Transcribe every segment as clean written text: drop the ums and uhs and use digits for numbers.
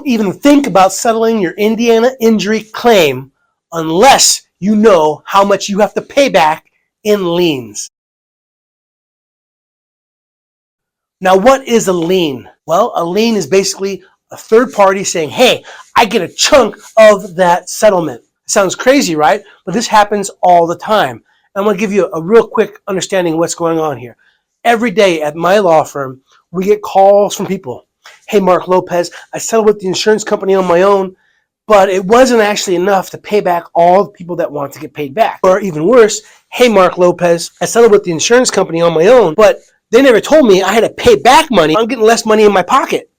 Don't even think about settling your Indiana injury claim unless you know how much you have to pay back in liens. Now, what is a lien? Well, a lien is basically a third party saying, hey, I get a chunk of that settlement. It sounds crazy, right? But this happens all the time. I'm going to give you a real quick understanding of what's going on here. Every day at my law firm, we get calls from people. Hey, Marc Lopez, I settled with the insurance company on my own, but it wasn't actually enough to pay back all the people that want to get paid back. Or even worse, hey, Marc Lopez, I settled with the insurance company on my own, but they never told me I had to pay back money. I'm getting less money in my pocket.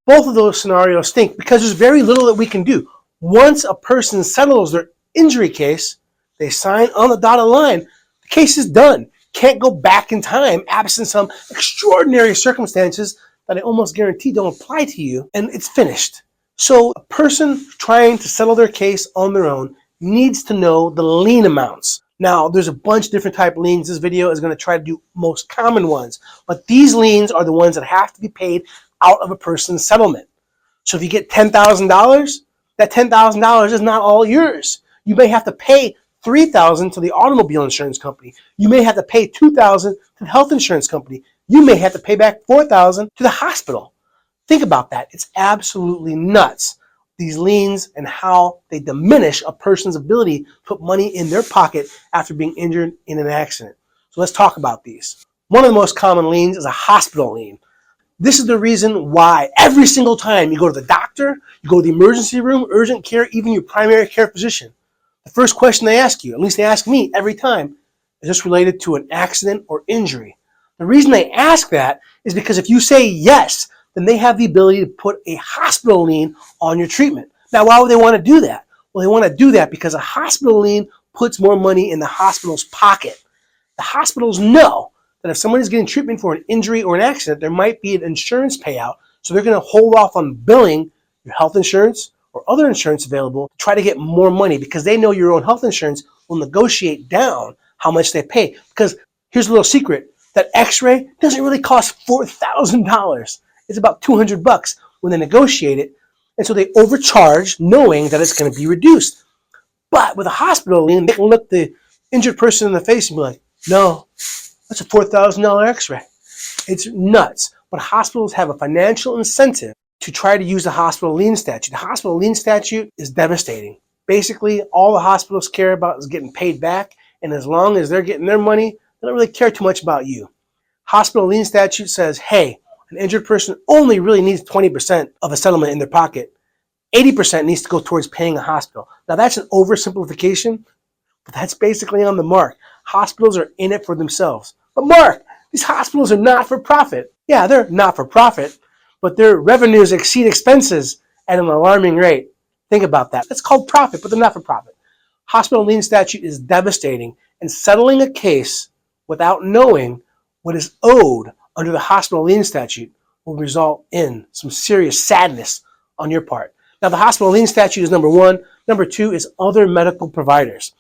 Both of those scenarios stink because there's very little that we can do. Once a person settles their injury case, they sign on the dotted line. The case is done. Can't go back in time absent some extraordinary circumstances that I almost guarantee don't apply to you, and it's finished. So a person trying to settle their case on their own needs to know the lien amounts. Now, there's a bunch of different type of liens. This video is going to try to do most common ones, but these liens are the ones that have to be paid out of a person's settlement. So if you get $10,000, that $10,000 is not all yours. You may have to pay $3,000 to the automobile insurance company. You may have to pay $2,000 to the health insurance company. You may have to pay back $4,000 to the hospital. Think about that. It's absolutely nuts. These liens and how they diminish a person's ability to put money in their pocket after being injured in an accident. So let's talk about these. One of the most common liens is a hospital lien. This is the reason why every single time you go to the doctor, you go to the emergency room, urgent care, even your primary care physician, the first question they ask you, at least they ask me every time, is this related to an accident or injury? The reason they ask that is because if you say yes, then they have the ability to put a hospital lien on your treatment. Now, why would they want to do that? Well, they want to do that because a hospital lien puts more money in the hospital's pocket. The hospitals know that if someone is getting treatment for an injury or an accident, there might be an insurance payout. So they're going to hold off on billing your health insurance or other insurance available to try to get more money because they know your own health insurance will negotiate down how much they pay. Because here's a little secret, that x-ray doesn't really cost $4,000. It's about $200 when they negotiate it. And so they overcharge knowing that it's going to be reduced. But with a hospital lien, they can look the injured person in the face and be like, no, that's a $4,000 x-ray. It's nuts. But hospitals have a financial incentive to try to use the hospital lien statute. The hospital lien statute is devastating. Basically, all the hospitals care about is getting paid back. And as long as they're getting their money, they don't really care too much about you. Hospital lien statute says, hey, an injured person only really needs 20% of a settlement in their pocket. 80% needs to go towards paying a hospital. Now that's an oversimplification, but that's basically on the mark. Hospitals are in it for themselves. But Mark, these hospitals are not for profit. Yeah, they're not for profit, but their revenues exceed expenses at an alarming rate. Think about that. That's called profit, but they're not for profit. Hospital lien statute is devastating, and settling a case without knowing what is owed under the hospital lien statute will result in some serious sadness on your part. Now, the hospital lien statute is number one. Number two is other medical providers.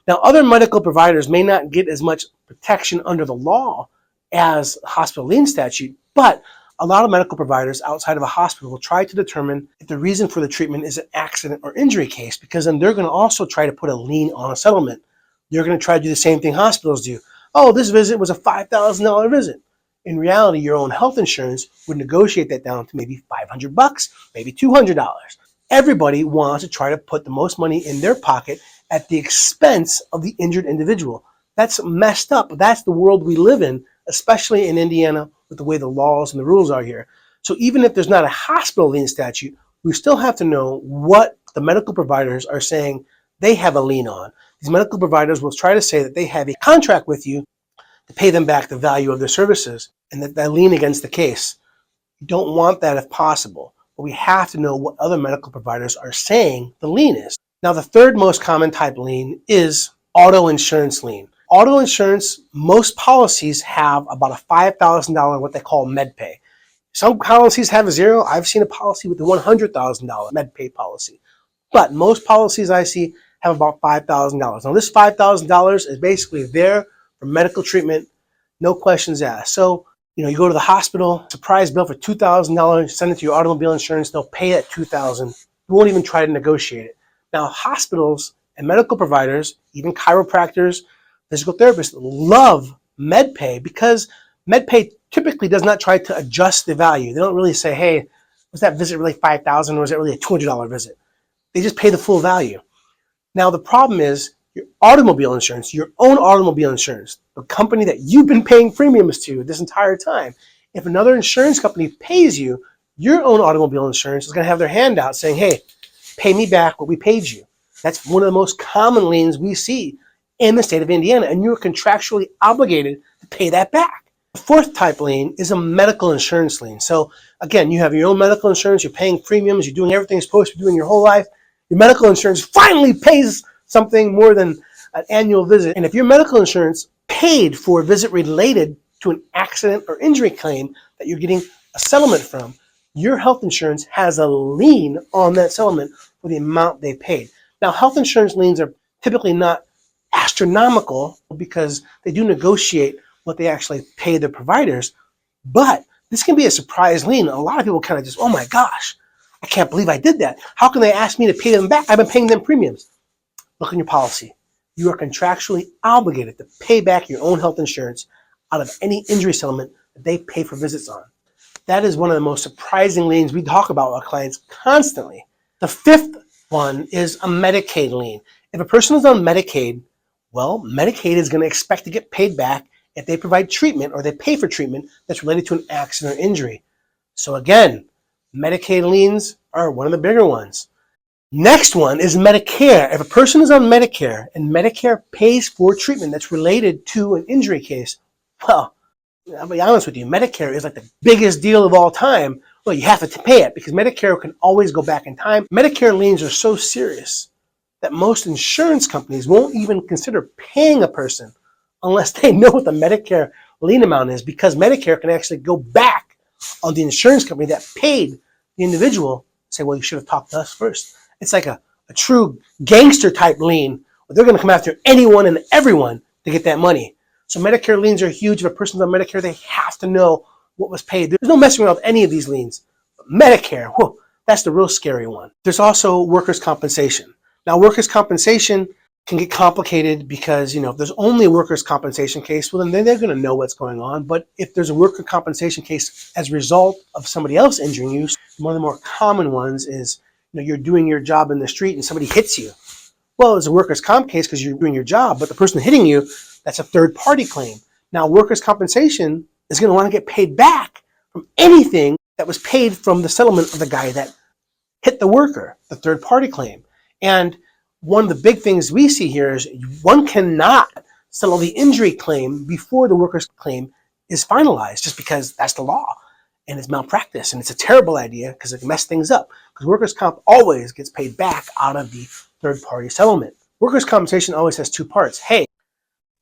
Now, other medical providers may not get as much protection under the law as hospital lien statute, but a lot of medical providers outside of a hospital will try to determine if the reason for the treatment is an accident or injury case, because then they're going to also try to put a lien on a settlement. They're going to try to do the same thing hospitals do. Oh, this visit was a $5,000 visit. In reality, your own health insurance would negotiate that down to maybe $500, maybe $200. Everybody wants to try to put the most money in their pocket at the expense of the injured individual. That's messed up. That's the world we live in, especially in Indiana with the way the laws and the rules are here. So even if there's not a hospital lien statute, we still have to know what the medical providers are saying they have a lien on. These medical providers will try to say that they have a contract with you to pay them back the value of their services and that they lien against the case. You don't want that if possible, but we have to know what other medical providers are saying the lien is. Now, the third most common type lien is auto insurance lien. Auto insurance, most policies have about a $5,000 what they call MedPay. Some policies have a zero. I've seen a policy with a $100,000 MedPay policy. But most policies I see have about $5,000. Now, this $5,000 is basically there for medical treatment, no questions asked. So, You go to the hospital, surprise bill for $2,000, send it to your automobile insurance, they'll pay it $2,000. You won't even try to negotiate it. Now, hospitals and medical providers, even chiropractors, physical therapists, love MedPay because MedPay typically does not try to adjust the value. They don't really say, hey, was that visit really $5,000 or was it really a $200 visit? They just pay the full value. Now, the problem is your automobile insurance, your own automobile insurance, the company that you've been paying premiums to this entire time. If another insurance company pays you, your own automobile insurance is going to have their hand out saying, hey, pay me back what we paid you. That's one of the most common liens we see in the state of Indiana, and you're contractually obligated to pay that back. The fourth type lien is a medical insurance lien. So again, you have your own medical insurance, you're paying premiums, you're doing everything you're supposed to be doing your whole life. Your medical insurance finally pays something more than an annual visit. And if your medical insurance paid for a visit related to an accident or injury claim that you're getting a settlement from, your health insurance has a lien on that settlement for the amount they paid. Now, health insurance liens are typically not astronomical because they do negotiate what they actually pay their providers, but this can be a surprise lien. A lot of people kind of just, oh my gosh, I can't believe I did that. How can they ask me to pay them back? I've been paying them premiums. Look in your policy. You are contractually obligated to pay back your own health insurance out of any injury settlement that they pay for visits on. That is one of the most surprising liens we talk about with our clients constantly. The fifth one is a Medicaid lien. If a person is on Medicaid, well, Medicaid is going to expect to get paid back if they provide treatment or they pay for treatment that's related to an accident or injury. So again, Medicaid liens are one of the bigger ones. Next one is Medicare. If a person is on Medicare and Medicare pays for treatment that's related to an injury case, well, I'll be honest with you, Medicare is like the biggest deal of all time. Well, you have to pay it because Medicare can always go back in time. Medicare liens are so serious that most insurance companies won't even consider paying a person unless they know what the Medicare lien amount is, because Medicare can actually go back on the insurance company that paid the individual, say, well, you should have talked to us first. It's like a true gangster type lien. They're going to come after anyone and everyone to get that money. So Medicare liens are huge. If a person's on Medicare, they have to know what was paid. There's no messing around with any of these liens. But Medicare, whoa, that's the real scary one. There's also workers' compensation. Now, workers' compensation can get complicated because, if there's only a workers' compensation case, well, then they're going to know what's going on. But if there's a workers' compensation case as a result of somebody else injuring you, one of the more common ones is, you're doing your job in the street and somebody hits you. Well, it's a workers' comp case because you're doing your job, but the person hitting you, that's a third-party claim. Now, workers' compensation is going to want to get paid back from anything that was paid from the settlement of the guy that hit the worker, the third-party claim. And one of the big things we see here is one cannot settle the injury claim before the workers' claim is finalized, just because that's the law. And it's malpractice, and it's a terrible idea because it messes things up. Because workers' comp always gets paid back out of the third-party settlement. Workers' compensation always has two parts. Hey,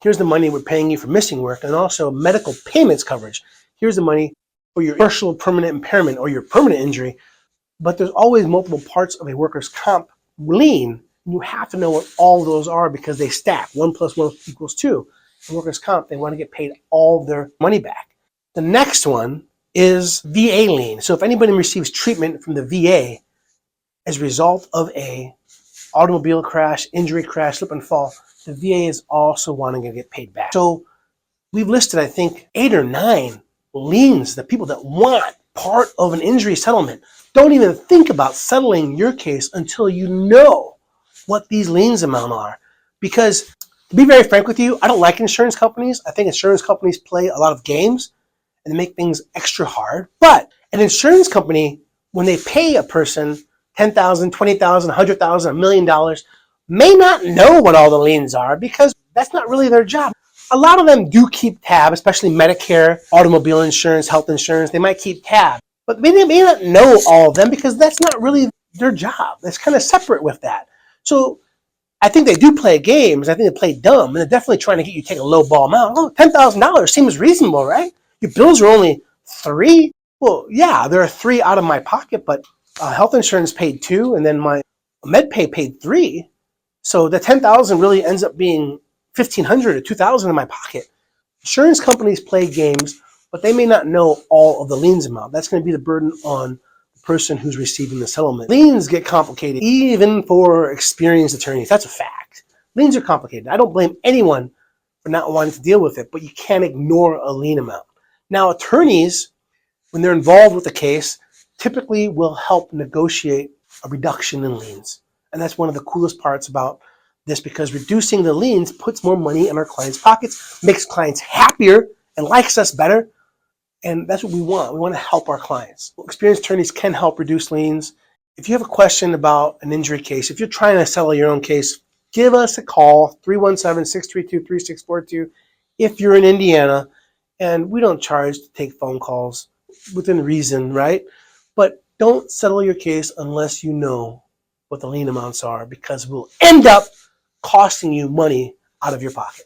here's the money we're paying you for missing work, and also medical payments coverage. Here's the money for your partial permanent impairment or your permanent injury. But there's always multiple parts of a workers' comp lien. And you have to know what all of those are because they stack. 1 + 1 = 2. In workers' comp, they want to get paid all of their money back. The next one is VA lien. So if anybody receives treatment from the VA as a result of a automobile crash, injury crash, slip and fall, the VA is also wanting to get paid back. So we've listed, I think, 8 or 9 liens that people that want part of an injury settlement. Don't even think about settling your case until you know what these liens amount are. Because to be very frank with you, I don't like insurance companies. I think insurance companies play a lot of games and they make things extra hard. But an insurance company, when they pay a person $10,000, $20,000, $100,000, $1 million, may not know what all the liens are because that's not really their job. A lot of them do keep tab, especially Medicare, automobile insurance, health insurance. They might keep tab, but they may not know all of them because that's not really their job. That's kind of separate with that. So I think they do play games. I think they play dumb, and they're definitely trying to get you to take a low ball amount. Oh, $10,000 seems reasonable, right? Your bills are only $3. Well, yeah, there are $3 out of my pocket, but health insurance paid $2, and then my MedPay paid $3. So the $10,000 really ends up being $1,500 or $2,000 in my pocket. Insurance companies play games but they may not know all of the liens amount. That's going to be the burden on the person who's receiving the settlement. Liens get complicated, even for experienced attorneys. That's a fact. Liens are complicated. I don't blame anyone for not wanting to deal with it, but you can't ignore a lien amount. Now, attorneys, when they're involved with the case, typically will help negotiate a reduction in liens. And that's one of the coolest parts about this, because reducing the liens puts more money in our clients' pockets, makes clients happier and likes us better. And that's what we want. We want to help our clients. Experienced attorneys can help reduce liens. If you have a question about an injury case, if you're trying to settle your own case, give us a call, 317-632-3642, if you're in Indiana. And we don't charge to take phone calls within reason, right? But don't settle your case unless you know what the lien amounts are, because we'll end up costing you money out of your pocket.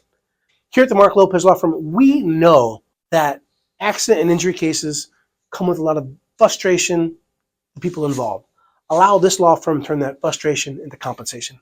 Here at the Marc Lopez Law Firm, we know that accident and injury cases come with a lot of frustration to people involved. Allow this law firm to turn that frustration into compensation.